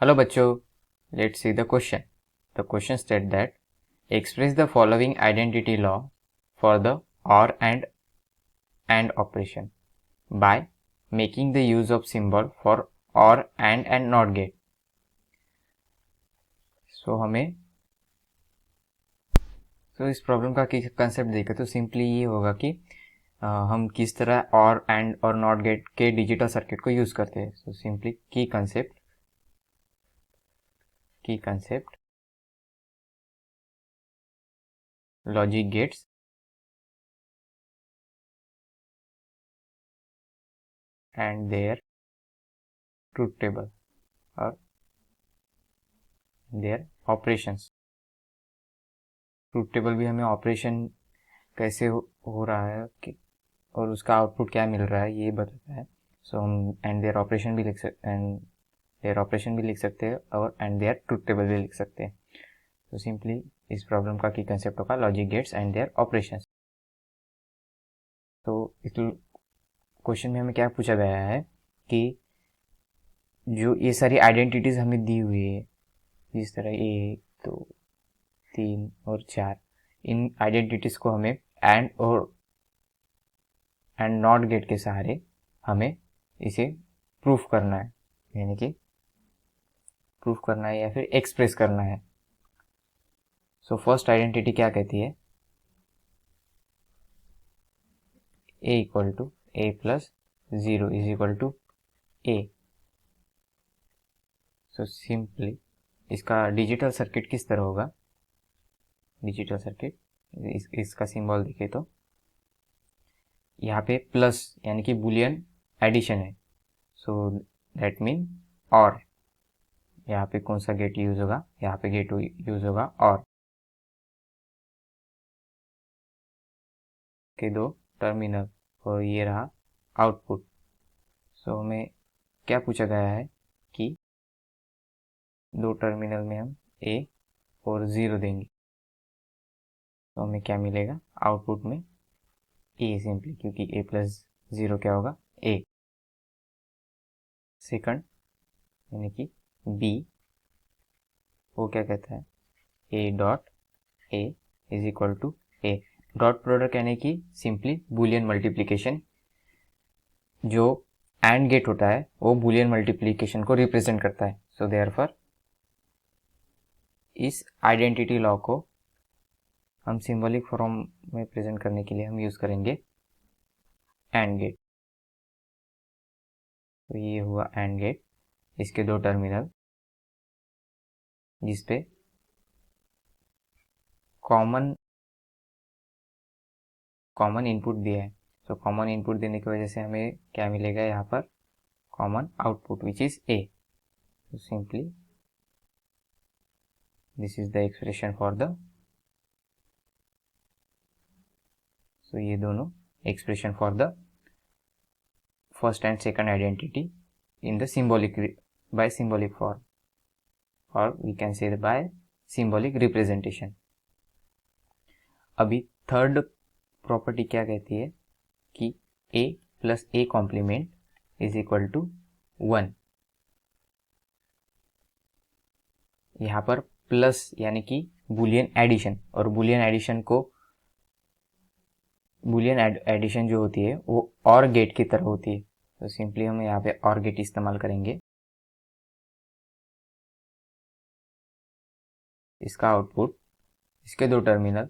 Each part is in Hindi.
Hello bachcho, let's see the question. The question states that express the following identity law for the OR and AND operation by making the use of symbol for OR and NOT gate. इस प्रॉब्लम का कंसेप्ट देखें तो सिंपली ये होगा कि हम किस तरह OR AND और NOT गेट के डिजिटल सर्किट को यूज करते हैं. सो सिंपली की concept logic gates and their truth table or their operations. Truth table भी हमें ऑपरेशन कैसे हो रहा है कि और उसका आउटपुट क्या मिल रहा है ये बताता है. सो हम एंड देयर ऑपरेशन भी लिख सकते हैं और एंड देयर ट्रूथ टेबल भी लिख सकते हैं. तो सिंपली इस प्रॉब्लम का की कंसेप्ट होगा logic gates and their operations. तो इस क्वेश्चन में हमें क्या पूछा गया है कि जो ये सारी आइडेंटिटीज हमें दी हुई है जिस तरह 1, 2, 3 और 4, इन आइडेंटिटीज को हमें एंड नॉट गेट के सहारे हमें इसे प्रूफ करना है, यानी कि प्रूफ करना है या फिर एक्सप्रेस करना है. सो फर्स्ट आइडेंटिटी क्या कहती है? a equal to a plus 0 is equal to a. So simply इसका डिजिटल सर्किट किस तरह होगा? डिजिटल सर्किट इसका सिंबल देखे तो यहाँ पे प्लस यानी कि बुलियन एडिशन है. सो दैट मीन और यहाँ पे कौन सा गेट यूज होगा? यहाँ पे गेट यूज होगा और के दो टर्मिनल और ये रहा आउटपुट. सो हमें क्या पूछा गया है कि दो टर्मिनल में हम a और 0 देंगे तो हमें क्या मिलेगा आउटपुट में? a सिंपली, क्योंकि a प्लस 0 क्या होगा? a. सेकंड यानी कि b, वो क्या कहता है? a dot a is equal to a. Dot product यानी कि सिंपली बुलियन मल्टीप्लिकेशन. जो एंड गेट होता है वो बुलियन मल्टीप्लिकेशन को रिप्रेजेंट करता है. सो देयरफॉर इस आइडेंटिटी लॉ को हम सिंबॉलिक फॉर्म में प्रेजेंट करने के लिए हम यूज करेंगे एंड गेट. तो ये हुआ एंड गेट, इसके दो टर्मिनल जिसपे कॉमन इनपुट दिया है. तो कॉमन इनपुट देने की वजह से हमें क्या मिलेगा यहाँ पर? Common output which is a. तो simply this is the expression for the. सो ये दोनों expression for the first and second identity in the symbolic by symbolic form और we can say by symbolic representation. अभी थर्ड प्रॉपर्टी क्या कहती है कि a plus a complement is equal to 1. यहाँ पर प्लस यानी कि बुलियन एडिशन, और बुलियन एडिशन जो होती है वो और गेट की तरह होती है. तो सिंपली हम यहाँ पे और गेट इस्तेमाल करेंगे. इसका आउटपुट इसके दो टर्मिनल,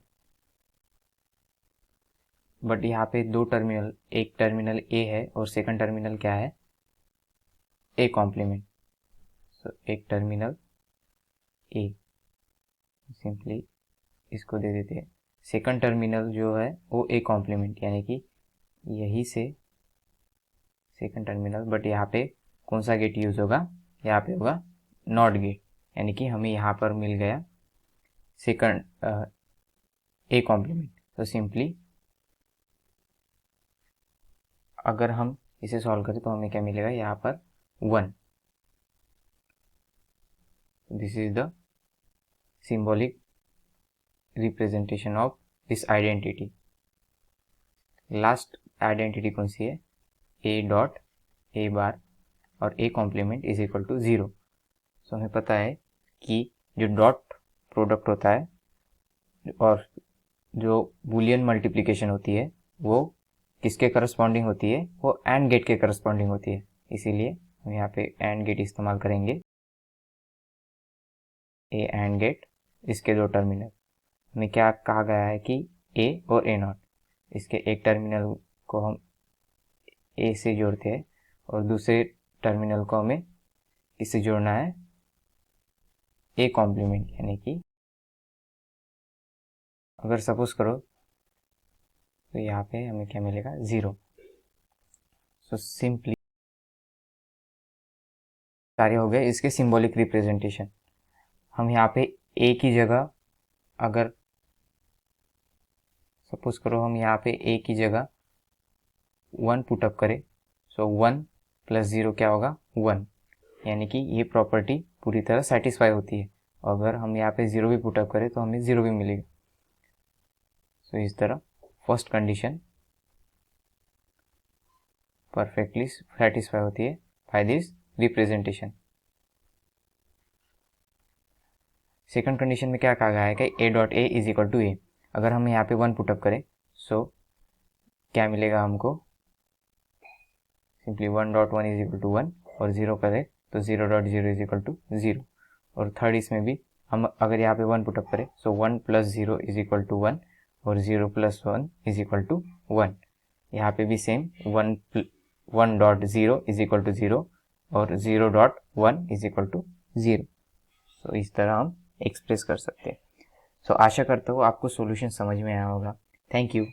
बट यहाँ पे दो टर्मिनल, एक टर्मिनल a है और सेकंड टर्मिनल क्या है? a complement. सो एक टर्मिनल a, सिंपली इसको दे देते हैं. सेकंड टर्मिनल जो है वो a कॉम्प्लीमेंट, यानी कि यही से सेकंड टर्मिनल, बट यहाँ पे कौन सा गेट यूज होगा? यहाँ पे होगा नॉट गेट, यानी कि हमें यहाँ पर मिल गया सेकंड a कॉम्प्लीमेंट. तो सिंपली अगर हम इसे सॉल्व करें तो हमें क्या मिलेगा? यहाँ पर 1. This is the symbolic representation of this identity. Last identity कौन सी है? a डॉट a बार और a complement is equal to 0. So हमें पता है कि जो डॉट प्रोडक्ट होता है और जो बूलियन मल्टीप्लिकेशन होती है वो किसके करस्पॉन्डिंग होती है, वो एंड गेट के करस्पॉन्डिंग होती है। इसीलिए हम यहाँ पे एंड गेट इस्तेमाल करेंगे, ए एंड गेट, इसके दो टर्मिनल। हमें क्या कहा गया है कि ए और ए नॉट, इसके एक टर्मिनल को हम ए से जोड़ते हैं और दूसरे टर्मिनल को हमें इससे जोड़ना है ए कॉम्प्लीमेंट, यानी कि अगर सपोज करो तो यहाँ पे हमें क्या मिलेगा, 0। सो सिंपली सारे हो गए इसके सिंबॉलिक रिप्रेजेंटेशन। हम यहाँ पे ए की जगह, अगर सपोज करो हम यहाँ पे ए की जगह 1 पुटअप करें, सो 1 + 0 क्या होगा, 1, यानी कि ये प्रॉपर्टी पूरी तरह सेटिस्फाई होती है। अगर हम यहाँ पे 0 भी पुटअप करें तो हमें 0 भी मिलेगा। सो इस तरह फर्स्ट कंडीशन परफेक्टली सेटिस्फाई होती है by this representation. Second condition में क्या कहा गया है कि a dot a is equal to a. अगर हम यहाँ पे 1 पुटअप करें, सो क्या मिलेगा हमको, simply 1 dot 1 is equal to 1, और 0 करें तो 0 डॉट 0 इज इक्वल टू 0। और थर्ड इसमें भी हम अगर यहाँ पे 1 पुटअप करें, सो 1 + 0 इज इक्वल टू 1 और 0 + 1 इज इक्वल टू 1। यहाँ पे भी same 1 dot 0 is equal to 0 और 0 dot 1 is equal to 0। So इस तरह हम एक्सप्रेस कर सकते हैं। सो आशा करता हूँ आपको सॉल्यूशन समझ में आया होगा। Thank you.